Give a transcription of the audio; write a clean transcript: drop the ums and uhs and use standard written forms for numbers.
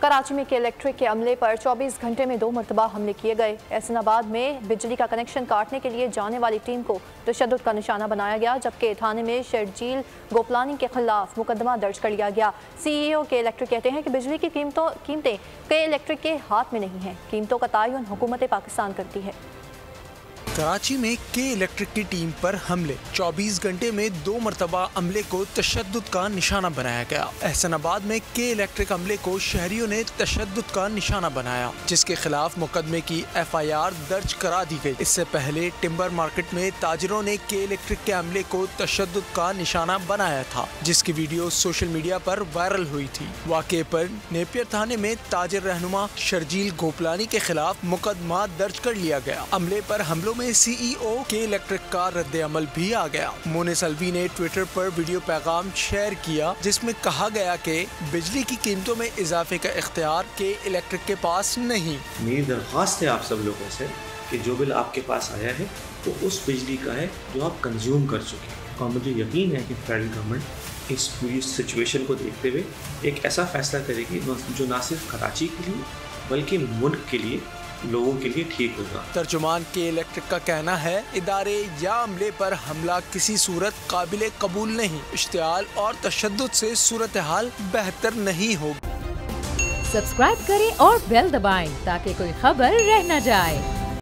कराची में के इलेक्ट्रिक के अमले पर 24 घंटे में 2 मरतबा हमले किए गए। एहसनाबाद में बिजली का कनेक्शन काटने के लिए जाने वाली टीम को तशद्दुद का निशाना बनाया गया, जबकि थाने में शर्जील गोपलानी के खिलाफ मुकदमा दर्ज कर लिया गया। CEO के इलेक्ट्रिक कहते हैं कि बिजली की कीमतें के इलेक्ट्रिक के हाथ में नहीं हैं, कीमतों का तयन हुकूमत पाकिस्तान करती है। कराची में के इलेक्ट्रिक की टीम पर हमले, 24 घंटे में 2 मरतबा अमले को तशद्दुद का निशाना बनाया गया। एहसनाबाद में के इलेक्ट्रिक अमले को शहरियों ने तशद्दुद का निशाना बनाया, जिसके खिलाफ मुकदमे की FIR दर्ज करा दी गई। इससे पहले टिम्बर मार्केट में ताजरों ने के इलेक्ट्रिक के अमले को तशद्दुद का निशाना बनाया था, जिसकी वीडियो सोशल मीडिया पर वायरल हुई थी। वाक़े पर नेपियर थाने में ताजर रहनुमा शर्जील गोपलानी के खिलाफ मुकदमा दर्ज कर लिया गया। अमले पर हमलों में CEO के इलेक्ट्रिक का रद्द अमल भी आ गया। मोनिस अलवी ने ट्विटर पर वीडियो पैगाम शेयर किया, जिसमें कहा गया कि बिजली की कीमतों में इजाफे का इख्तियार के इलेक्ट्रिक के पास नहीं। मेरी दरख्वास्त है आप सब लोगों से कि जो बिल आपके पास आया है वो उस बिजली का है जो आप कंज्यूम कर चुके हैं, और मुझे यकीन है कि फेडरल गवर्नमेंट इस पूरी सिचुएशन को देखते हुए एक ऐसा फैसला करेगी जो ना सिर्फ कराची के लिए बल्कि मुल्क के लिए, लोगों के लिए ठीक होगा। तर्जुमान के इलेक्ट्रिक का कहना है, इदारे या अमले पर हमला किसी सूरत काबिल कबूल नहीं। इश्तियाल और तशद्दुद से सूरत हाल बेहतर नहीं होगी। सब्सक्राइब करें और बेल दबाएं ताकि कोई खबर रह न जाए।